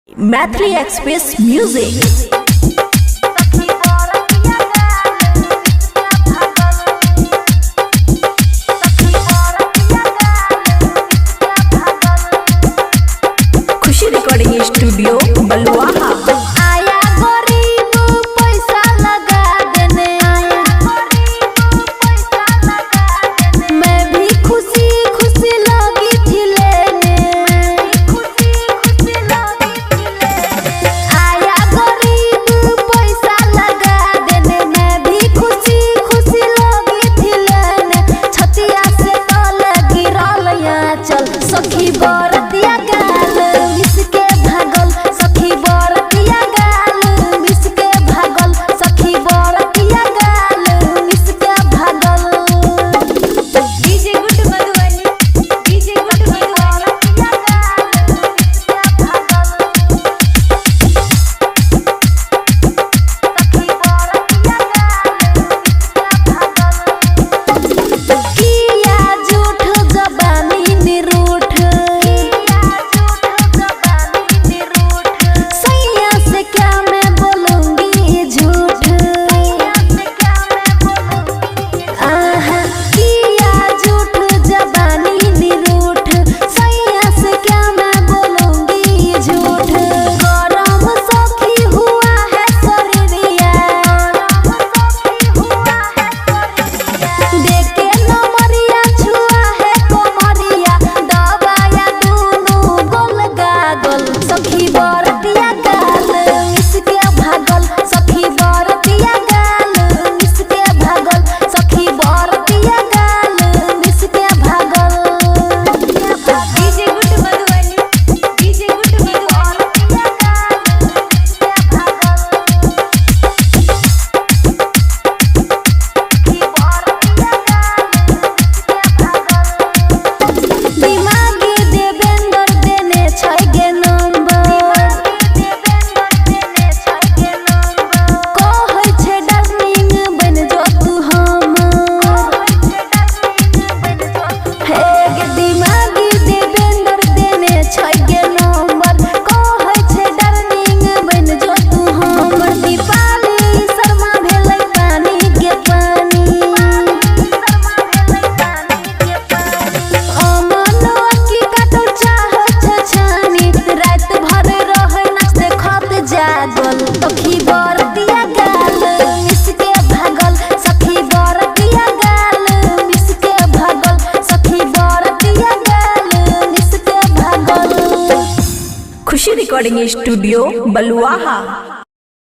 Maithili Express music. Khushi recording studio Baluaha. आया गरीब पैसा लगा देने, मैं भी खुशी खुशी लगी थी लेने। आया गरीब पैसा लगा देने, मैं भी खुशी खुशी लगी थी लेने। छतिया से तल गिरल यहाँ चल सखी बरतिया गाल इसके भागल, सखी बरतिया गाल इसके भागल, सखी बरतिया गाल इसके भागल। DJ good Madhubani, DJ good Madhubani गाल इसके भागल, सखी बरतिया गाल इसके भागल। किया झूठ जबानी निरूठ, सैया से क्या मैं बोलूंगी झूठ। आहा किया झूठ जबानी निरूठ, सैया से क्या मैं बोलूंगी झूठ। गरम सखी हुआ है शरीरिया, देखे नमरिया छुआ है कोमरिया, दबाया दूनु गोल गागल, सखी बरतिया गाल इसके भागल, सखी बरतिया गाल इसके भागल, सखी बरतिया गाल इसके भागल। DJ good Madhubani, DJ good Madhubani गाल इसके भागल, सखी बरतिया गाल इसके भागल। दिमागी देवेंद्र देने छै गे नंबर, कहै छै डार्लिंग बन जो तू हमर। हे गे दिमागी देवेंद्र देने छै गे नंबर, कहै छै डार्लिंग बन जो तू हमर। दीपाली शर्मा भेलै पानी के पानी, अमनो की काटो चाहत छानी, रात भर रहे नाच देखत जागल, सखी बरतिया गाल इसके भागल, सखी बरतिया गाल इसके भागल, सखी बरतिया गाल इसके भागल। खुशी रिकॉर्डिंग स्टूडियो बलुआहा।